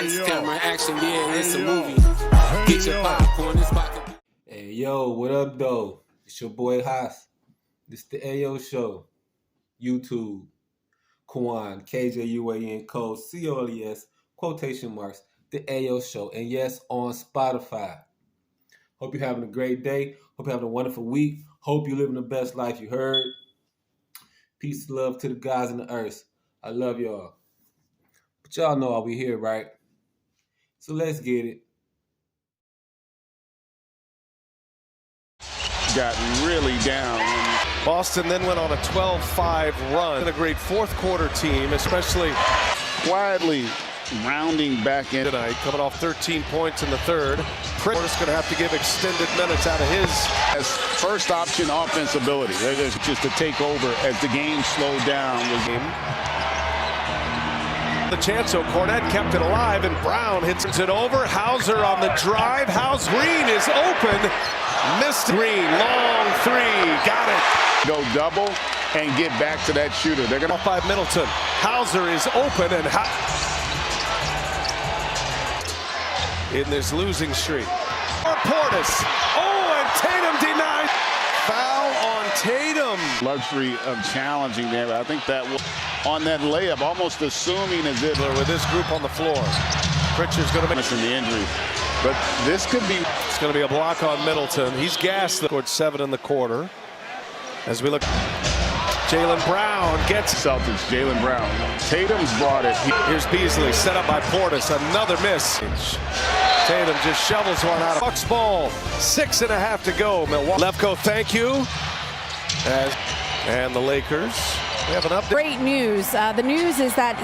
Lights, camera, action, yeah, it's a movie. Get your popcorn, it's about to... Hey, yo, what up, though? It's your boy Haas. This the AO Show. YouTube. Kwan, KJUAN code, COLES, quotation marks, the AO Show. And yes, on Spotify. Hope you're having a great day. Hope you're having a wonderful week. Hope you're living the best life you heard. Peace and love to the guys in the earth. I love y'all. But y'all know why we here, right? So let's get it. Got really down. Boston then went on a 12-5 run. And a great fourth quarter team, especially Quietly rounding back in tonight, coming off 13 points in the third. Pritchard's going to have to give extended minutes out of his as first option offense ability. Just to take over as the game slowed down. The chance, so Cornette kept it alive, and Brown hits it over. Hauser on the drive. House Green is open. Missed Green, long three, got it. Go double and get back to that shooter. They're gonna by Middleton. Hauser is open and in this losing streak. Portis. Oh, and Tatum denied. Foul on Tatum. Luxury of challenging there. I think that was on that layup, almost assuming as if with this group on the floor. Pritchard's going to make the injury. But this could be. It's going to be a block on Middleton. He's gassed. Scored 7 in the quarter. As we look, Jaylen Brown gets Celtics. Jaylen Brown. Tatum's brought it. Here's Beasley, set up by Portis. Another miss. Tatum just shovels one out of Bucks ball. 6.5 to go. Milwaukee. Lefko, thank you. And the Lakers. We have an update. Great news. The news is that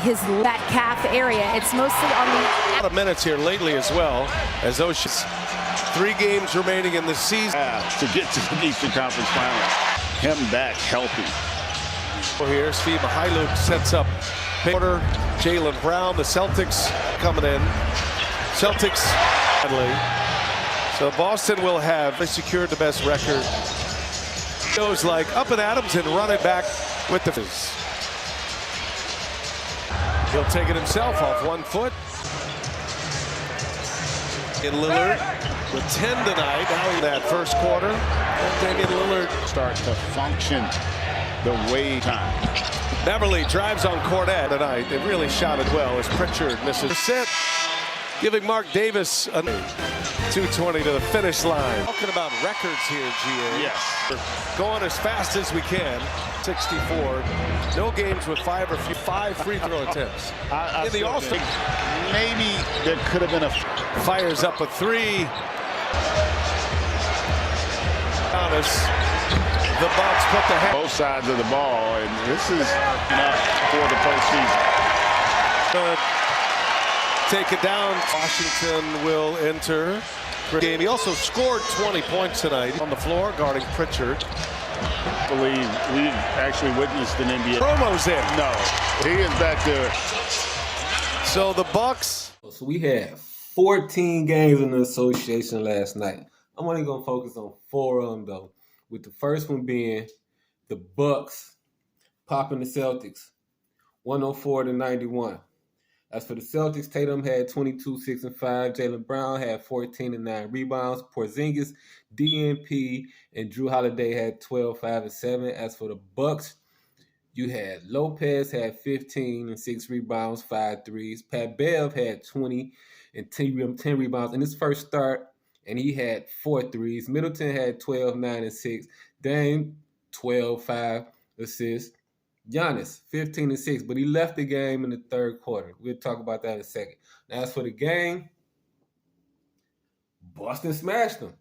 that calf area, it's mostly on the... A lot of minutes here lately as well, as those 3 games remaining in the season. To get to the Eastern Conference Finals. Him back healthy. Here, Steve Mihailuk sets up Porter, Jaylen Brown, the Celtics coming in. Celtics, so Boston will have secured the best record. Goes like up and Adams and run it back with the. He'll take it himself off 1 foot. In Lillard with 10 tonight. Now in that first quarter, Damian Lillard start to function the way time. Beverly drives on Cornette tonight. They really shot it well as Pritchard misses. Set, giving Mark Davis a 2:20 to the finish line. Talking about records here, GA. Yes. We're going as fast as we can. 64. No games with 5 free throw attempts. In the All-Star. Maybe there could have been a. Fires up a 3. Thomas. The Bucks put the hand. Both sides of the ball, and this is not for the postseason. Take it down. Washington will enter the game. He also scored 20 points tonight on the floor, guarding Pritchard. I believe we've actually witnessed an NBA. Promo's in. No, he is back there. So the Bucks. So we had 14 games in the association last night. I'm only going to focus on 4 of them, though. With the first one being the Bucks popping the Celtics, 104-91. As for the Celtics, Tatum had 22, 6, and 5. Jaylen Brown had 14 and 9 rebounds. Porzingis, DNP, and Drew Holiday had 12, 5, and 7. As for the Bucks, you had Lopez had 15 and 6 rebounds, 5 threes. Pat Bev had 20 and 10 rebounds in his first start, and he had 4 threes. Middleton had 12, 9, and 6. Dame, 12, 5 assists. Giannis, 15 and 6, but he left the game in the third quarter. We'll talk about that in a second. Now, as for the game, Boston smashed them.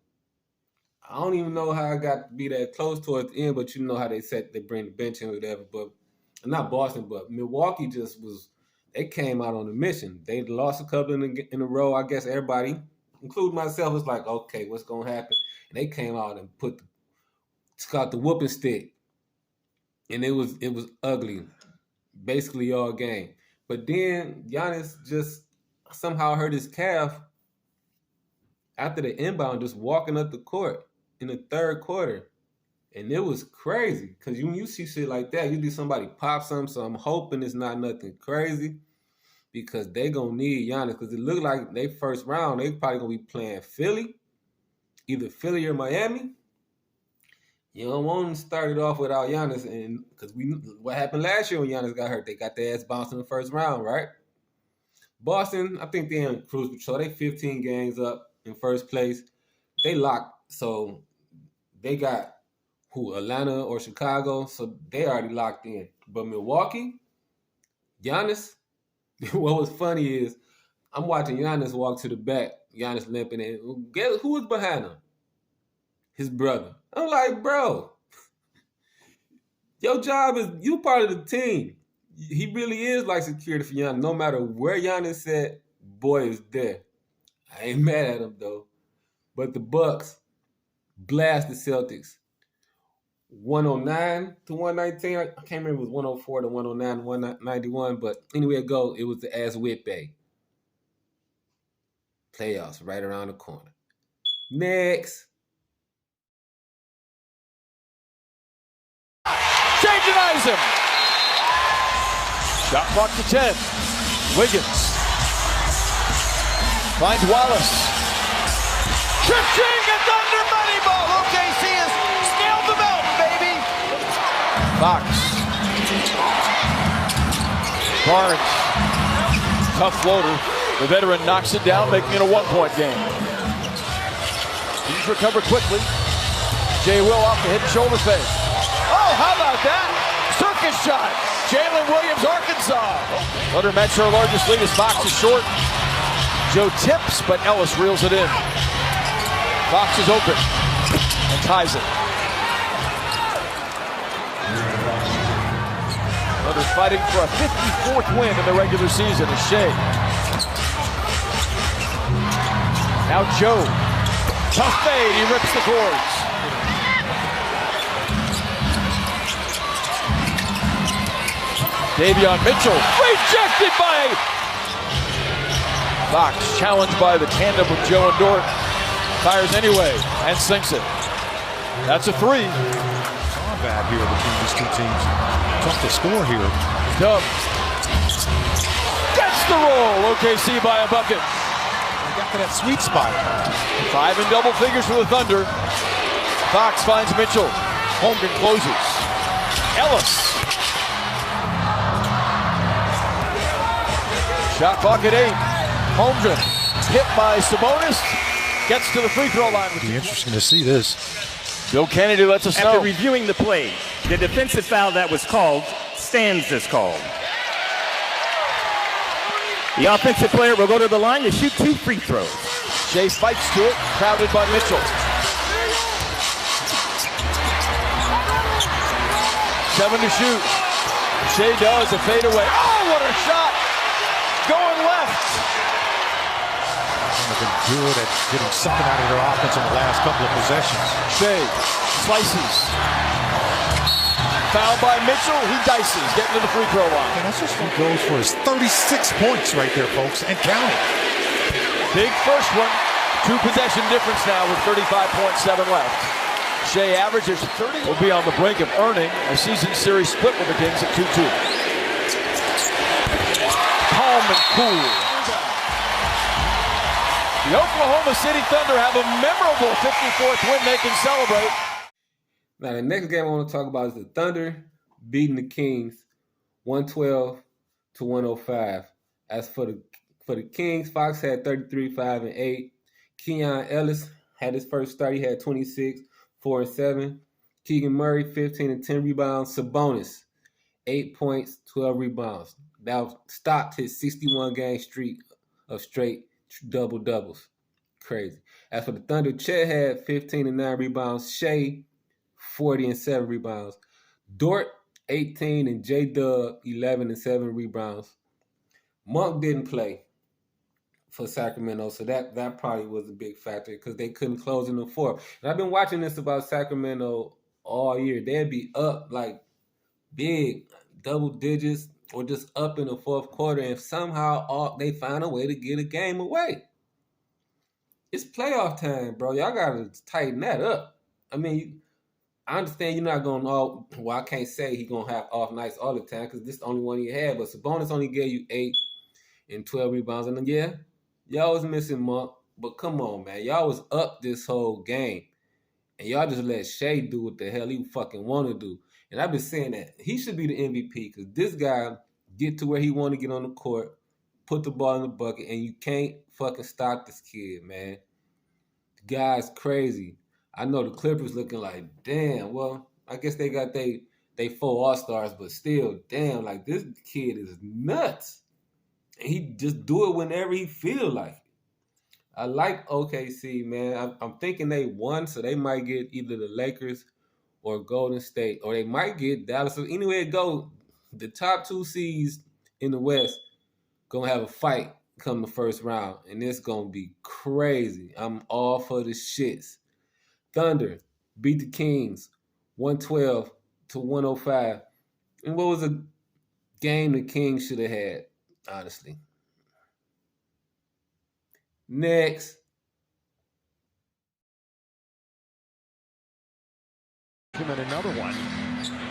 I don't even know how I got to be that close towards the end, but you know how they bring the bench in or whatever. But not Boston, but Milwaukee just was. They came out on a mission. They lost a couple in a row. I guess everybody, including myself, was like, okay, what's gonna happen? And they came out and got the whooping stick. And it was ugly, basically all game. But then Giannis just somehow hurt his calf after the inbound, just walking up the court in the third quarter. And it was crazy because when you see shit like that, you see somebody pop something, so I'm hoping it's not nothing crazy. because they gonna need Giannis. Because it looked like they first round they probably gonna be playing Philly, either Philly or Miami. You don't want them to start it off without Giannis, and because what happened last year when Giannis got hurt, they got their ass bounced in the first round, right? Boston, I think they're in cruise control. They 15 games up in first place. They locked, so they got Atlanta or Chicago, so they already locked in. But Milwaukee, Giannis, what was funny is I'm watching Giannis walk to the back, Giannis limping, and guess who was behind him? His brother. I'm like, bro, your job is, you part of the team. He really is like security for Giannis. No matter where Giannis at, boy is there. I ain't mad at him though. But the Bucks blast the Celtics. 109 to 119. I can't remember if it was 104 to 109, 191. But anyway it goes, it was the ass whip bay. Playoffs right around the corner. Next. Shea denies him. Shot clock to 10. Wiggins finds Wallace. Cha-ching! It's under Moneyball. OKC has scaled the mountain, baby. Fox. Barnes. Tough floater. The veteran knocks it down, making it a 1-point game. He's recovered quickly. Jay Will off the hit and shoulder fake. Oh, how about that? Circus shot. Jalen Williams, Arkansas. Thunder match our largest lead as Fox is short. Joe tips, but Ellis reels it in. Fox is open and ties it. Thunder fighting for a 54th win in the regular season as Shea. Now Joe. Tough fade, he rips the cords. Davion Mitchell, rejected by Fox, challenged by the tandem with Joe and Dort. Fires anyway and sinks it. That's a 3. Combat here between these two teams. Tough to score here. Dub gets the roll. OKC by a bucket. They got to that sweet spot. 5 in double figures for the Thunder. Fox finds Mitchell. Holmgren closes. Ellis. Shot clock at 8. Holmgren hit by Sabonis. Gets to the free throw line. It'll be interesting to see this. Bill Kennedy lets us know. After reviewing the play, the defensive foul that was called stands as called. The offensive player will go to the line to shoot 2 free throws. Shea fights to it, crowded by Mitchell. 7 to shoot. Shea does a fadeaway. Oh, what a shot! Going left. They've been good at getting something out of their offense in the last couple of possessions. Shea slices. Fouled by Mitchell. He dices, getting to the free throw line. And that's just what goes for his 36 points right there, folks, and counting. Big first one. 2 possession difference now with 35.7 left. Shea averages 30. Will be on the brink of earning a season series split with the Kings at 2-2. Calm and cool. The Oklahoma City Thunder have a memorable 54th win they can celebrate. Now, the next game I want to talk about is the Thunder beating the Kings 112 to 105. As for the Kings, Fox had 33, 5, and 8. Keon Ellis had his first start. He had 26, 4, and 7. Keegan Murray, 15 and 10 rebounds. Sabonis, 8 points, 12 rebounds. Now stopped his 61-game streak of straight double-doubles. Crazy. As for the Thunder, Chet had 15 and 9 rebounds. Shea, 40 and 7 rebounds. Dort, 18, and J-Dub, 11 and 7 rebounds. Monk didn't play for Sacramento, so that probably was a big factor because they couldn't close in the fourth. And I've been watching this about Sacramento all year. They'd be up like big double digits or just up in the fourth quarter, and somehow they find a way to get a game away. It's playoff time, bro. Y'all got to tighten that up. I mean, I understand you're not going to I can't say he's going to have off nights all the time because this is the only one he had, but Sabonis only gave you 8, and 12 rebounds. And yeah, y'all was missing Monk, but come on, man. Y'all was up this whole game. And y'all just let Shea do what the hell he fucking want to do. And I've been saying that he should be the MVP because this guy get to where he want to get on the court, put the ball in the bucket, and you can't fucking stop this kid, man. The guy's crazy. I know the Clippers looking like, damn, well, I guess they got they 4 All-Stars, but still, damn, like this kid is nuts. And he just do it whenever he feel like it. I like OKC, man. I'm thinking they won, so they might get either the Lakers or Golden State, or they might get Dallas. So anyway it go, the top 2 seeds in the West gonna have a fight come the first round, and it's gonna be crazy. I'm all for the shits. Thunder beat the Kings 112-105. And what was a game the Kings should have had, honestly. Next. And another one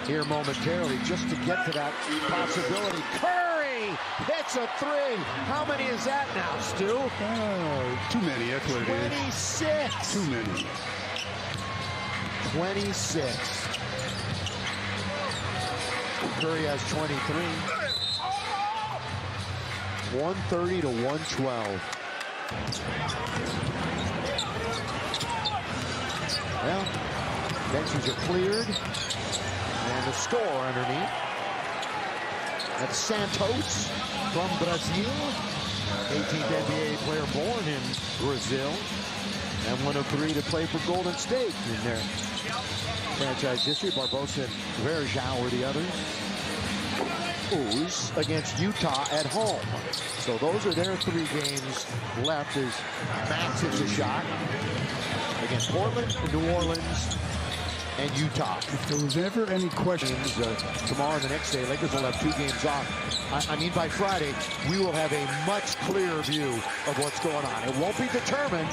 here momentarily just to get to that possibility. Curry hits a 3. How many is that now, Stu? Too many, that's what it is. 26. Too many. 26. Curry has 23. 130-112. Well, benches are cleared. And the score underneath. That's Santos from Brazil. 18th NBA player born in Brazil. And one of 3 to play for Golden State in their franchise history. Barbosa and Verjao were the others. Ooze against Utah at home. So those are their 3 games left as Max hits a shot against Portland, New Orleans, and Utah. If there was ever any questions, tomorrow and the next day, Lakers will have 2 games off. I mean, by Friday, we will have a much clearer view of what's going on. It won't be determined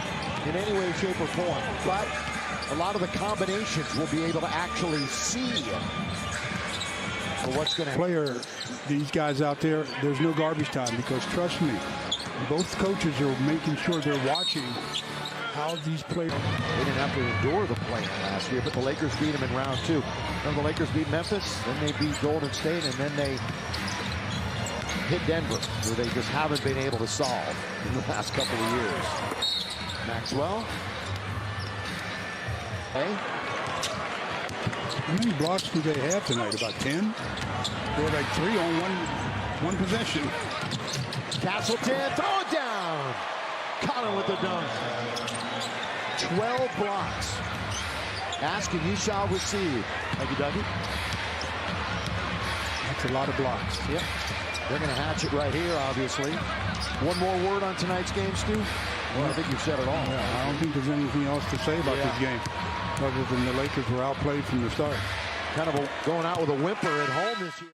in any way, shape, or form, but a lot of the combinations we'll be able to actually see what's going to player, these guys out there, there's no garbage time because trust me, both coaches are making sure they're watching how these players. They didn't have to endure the play last year, but the Lakers beat them in round 2. Remember the Lakers beat Memphis, then they beat Golden State, and then they hit Denver, where they just haven't been able to solve in the last couple of years. Maxwell. Hey. How many blocks do they have tonight? About 10? They're like 3 on one possession. Castleton, throw it down. Collin with the dunk. 12 blocks. Ask and you shall receive. Thank you, Dougie. That's a lot of blocks. Yep. They're going to hatch it right here, obviously. One more word on tonight's game, Stu? Well, I think you've said it all. Yeah, I don't think there's anything else to say about this game, other than the Lakers were outplayed from the start. Kind of going out with a whimper at home this year.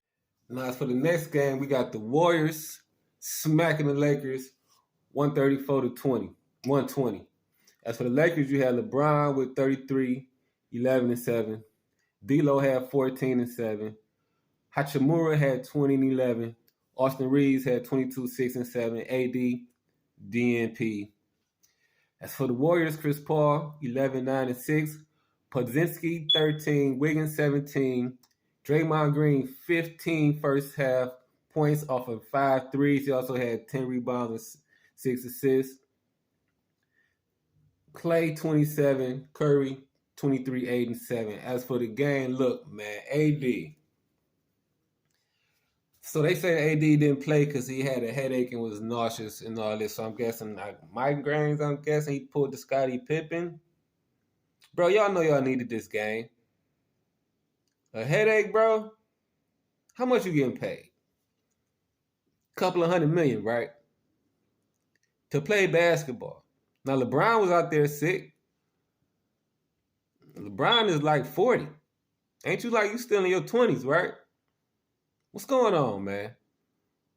Now, for the next game, we got the Warriors smacking the Lakers 134-120. As for the Lakers, you had LeBron with 33, 11 and 7. D'Lo had 14 and 7. Hachimura had 20 and 11. Austin Reeves had 22, 6 and 7. AD, DNP. As for the Warriors, Chris Paul, 11, 9 and 6. Podziemski, 13. Wiggins, 17. Draymond Green, 15 first half points off of 5 threes. He also had 10 rebounds and 6 assists. Clay, 27. Curry, 23, 8 and 7. As for the game, look, man, AD. So they say AD didn't play because he had a headache and was nauseous and all this. So I'm guessing like migraines. I'm guessing he pulled the Scottie Pippen. Bro, y'all know y'all needed this game. A headache, bro? How much you getting paid? Couple of $100 million, right? To play basketball. Now, LeBron was out there sick. LeBron is like 40. Ain't you like you still in your 20s, right? What's going on, man?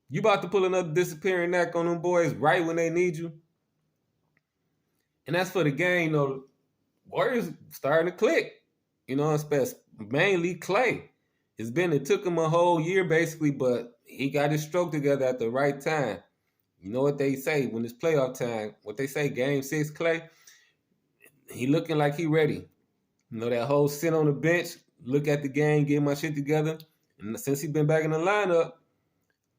You about to pull another disappearing act on them boys right when they need you? And that's for the game, you know, Warriors starting to click. You know, mainly Clay. It took him a whole year basically, but he got his stroke together at the right time. You know what they say when it's playoff time? What they say, Game 6, Clay, he looking like he ready. You know, that whole sit on the bench, look at the game, get my shit together. And since he been back in the lineup,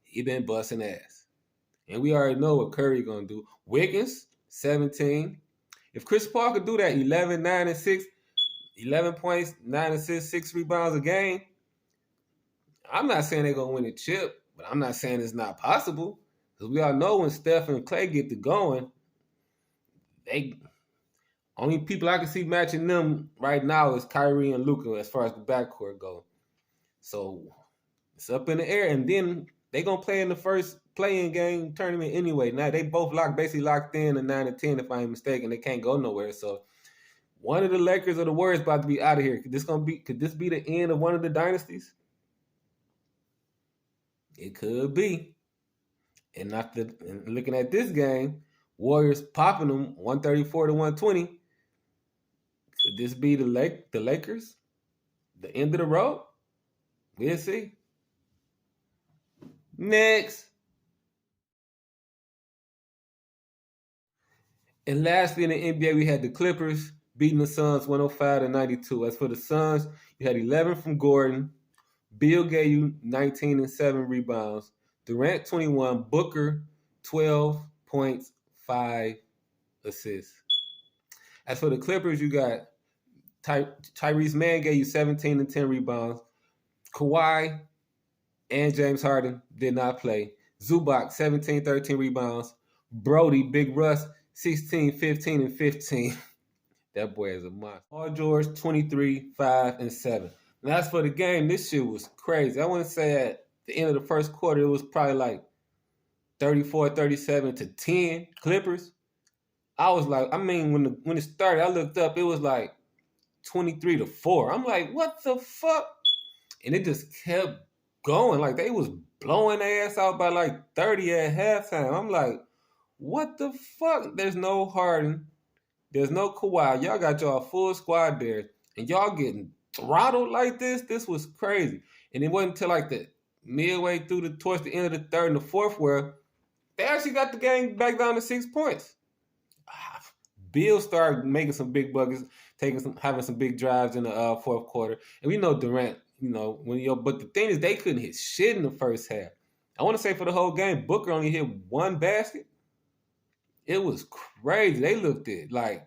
he been busting ass. And we already know what Curry going to do. Wiggins, 17. If Chris Paul could do that, 11, 9, and 6, 11 points, 9 assists, 6 rebounds a game, I'm not saying they're going to win the chip, but I'm not saying it's not possible. Because we all know when Steph and Clay get to going, only people I can see matching them right now is Kyrie and Luka as far as the backcourt go. So it's up in the air. And then they going to play in the first play-in game tournament anyway. Now they both basically locked in at 9 and 10 if I ain't mistaken. They can't go nowhere. So one of the Lakers or the Warriors about to be out of here. Could this be the end of one of the dynasties? It could be. And looking at this game, Warriors popping them 134 to 120. Could this be the Lakers? The end of the road? We'll see. Next. And lastly, in the NBA, we had the Clippers beating the Suns 105 to 92. As for the Suns, you had 11 from Gordon. Bill gave you 19 and 7 rebounds. Durant 21, Booker 12 points, 5 assists. As for the Clippers, you got Tyrese Mann gave you 17 and 10 rebounds. Kawhi and James Harden did not play. Zubac 17, 13 rebounds. Brody, Big Russ 16, 15, and 15. That boy is a monster. Paul George 23, 5, and 7. And as for the game, this shit was crazy. I want to say at the end of the first quarter, it was probably like 34, 37 to 10 Clippers. I was like, when it started, I looked up, it was like 23 to 4. I'm like, what the fuck? And it just kept going. Like, they was blowing their ass out by like 30 at halftime. I'm like, what the fuck? There's no Harden. There's no Kawhi. Y'all got y'all full squad there. And y'all getting throttled like this? This was crazy. And it wasn't until like the midway towards the end of the third and the fourth where they actually got the game back down to 6 points. Bill started making some big buckets, having some big drives in the fourth quarter. And we know Durant, but the thing is they couldn't hit shit in the first half. I want to say for the whole game, Booker only hit one basket. It was crazy. They looked at like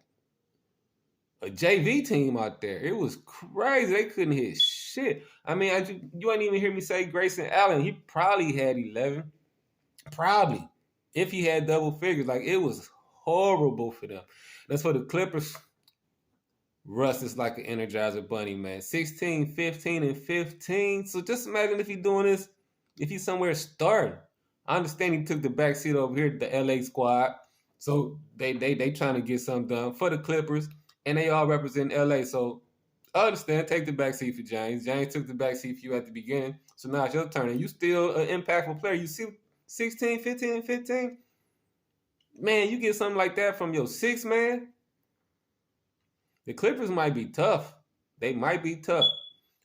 a JV team out there. It was crazy. They couldn't hit shit. I mean, you ain't even hear me say Grayson Allen. He probably had 11. Probably. If he had double figures. Like, it was horrible for them. That's for the Clippers. Russ is like an Energizer Bunny, man. 16, 15, and 15. So just imagine if he's doing this, if he's somewhere starting. I understand he took the back seat over here to the LA squad. So they trying to get something done for the Clippers. And they all represent LA. So I understand. Take the back seat for James. James took the back seat for you at the beginning. So now it's your turn. And you still an impactful player. You see 16, 15, and 15? Man, you get something like that from your sixth man. The Clippers might be tough. They might be tough.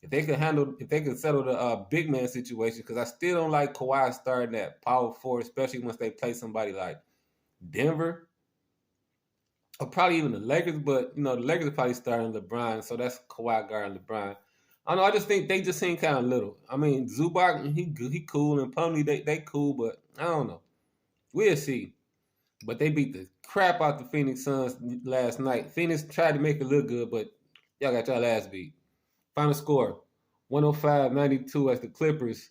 If they could settle the big man situation, because I still don't like Kawhi starting at power forward, especially once they play somebody like Denver. Or probably even the Lakers, but the Lakers are probably starting LeBron, so that's Kawhi guarding LeBron. I don't know, I just think they just seem kind of little. I mean, Zubac, he cool, and Plumlee, they cool, but I don't know. We'll see. But they beat the crap out the Phoenix Suns last night. Phoenix tried to make it look good, but y'all got y'all ass beat. Final score, 105-92 as the Clippers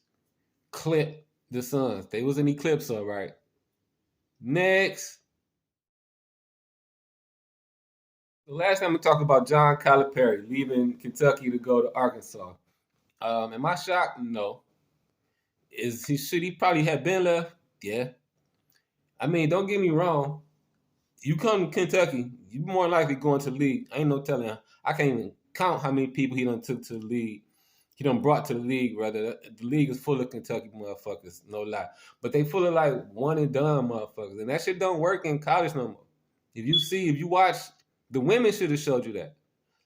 clipped the Suns. They was an eclipse, all right. Next. The last time we talked about John Calipari leaving Kentucky to go to Arkansas. Am I shocked? No. Should he probably have been left? Yeah. I mean, don't get me wrong. You come to Kentucky, you're more likely going to the league. Ain't no telling. I can't even count how many people he done took to the league. He done brought to the league, rather. The league is full of Kentucky motherfuckers, no lie. But they full of like one and done motherfuckers. And that shit don't work in college no more. If you watch, the women should have showed you that.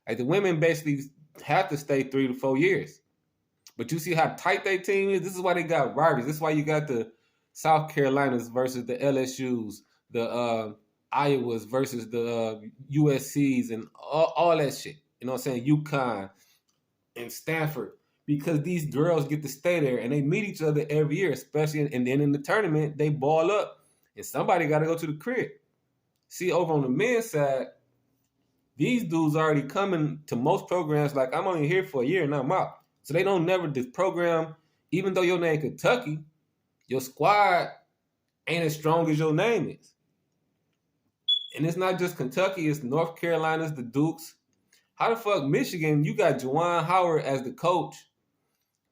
Like, the women basically have to stay 3 to 4 years. But you see how tight their team is? This is why they got rivals. This is why you got the South Carolinas versus the LSUs, the Iowas versus the USCs, and all that shit. You know what I'm saying? UConn and Stanford. Because these girls get to stay there and they meet each other every year, especially, and then in the tournament, they ball up. And somebody got to go to the crib. See, over on the men's side, these dudes already coming to most programs like, I'm only here for a year and I'm out. So they don't never, this program, even though your name Kentucky, your squad ain't as strong as your name is. And it's not just Kentucky, it's North Carolina's, the Dukes. How the fuck Michigan, you got Juwan Howard as the coach,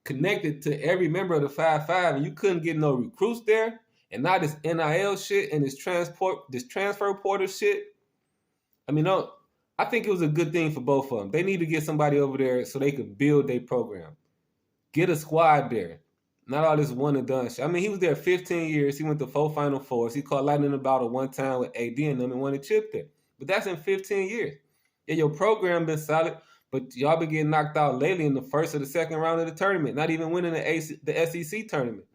connected to every member of the 5-5, and you couldn't get no recruits there, and now this NIL shit and this transfer portal shit. I mean, no, I think it was a good thing for both of them. They need to get somebody over there so they could build their program. Get a squad there. Not all this one and done shit. I mean, he was there 15 years. He went to 4 Final Fours. He caught lightning in the bottle one time with AD and them and won a chip there. But that's in 15 years. Yeah, your program been solid, but y'all been getting knocked out lately in the first or the second round of the tournament, not even winning the SEC tournament.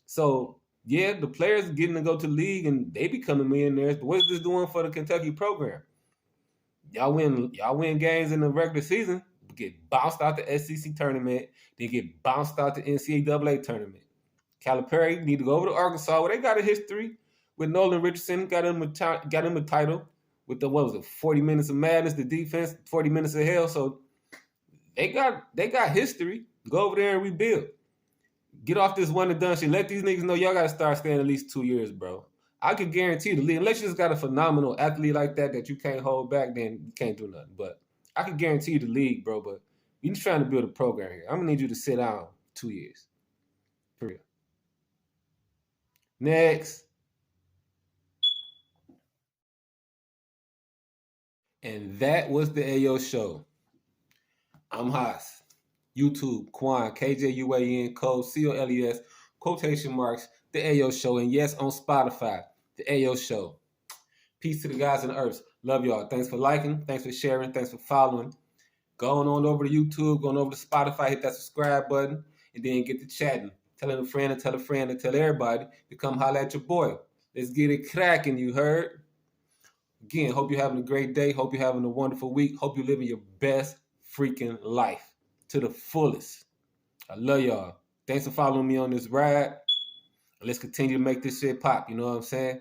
So, yeah, the players getting to go to the league and they becoming millionaires, but what is this doing for the Kentucky program? Y'all win games in the regular season, get bounced out the SEC tournament, then get bounced out the NCAA tournament. Calipari need to go over to Arkansas, where they got a history with Nolan Richardson, got him a title with the, 40 minutes of madness, the defense, 40 minutes of hell. So they got history. Go over there and rebuild. Get off this one and done shit. Let these niggas know y'all got to start staying at least 2 years, bro. I could guarantee the league, unless you just got a phenomenal athlete like that you can't hold back, then you can't do nothing. But I could guarantee you the league, bro. But you're just trying to build a program here. I'm going to need you to sit down 2 years. For real. Next. And that was the AO show. I'm Haas. YouTube, Quan, KJUAN, code COLES, quotation marks, the AO show. And yes, on Spotify, the AO show. Peace to the guys in the earth. Love y'all. Thanks for liking. Thanks for sharing. Thanks for following. Going on over to YouTube, going over to Spotify, hit that subscribe button, and then get to chatting. Telling a friend and tell a friend and tell everybody to come holler at your boy. Let's get it cracking, you heard? Again, hope you're having a great day. Hope you're having a wonderful week. Hope you're living your best freaking life to the fullest. I love y'all. Thanks for following me on this ride. Let's continue to make this shit pop. You know what I'm saying?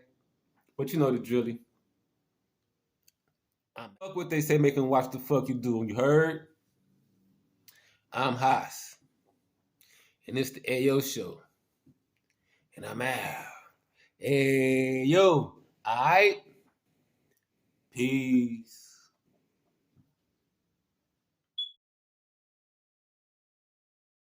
But you know the drilly. Fuck what they say, make them watch the fuck you do. You heard? I'm Haas. And it's the AO show. And I'm out. Hey, yo. All right. Peace.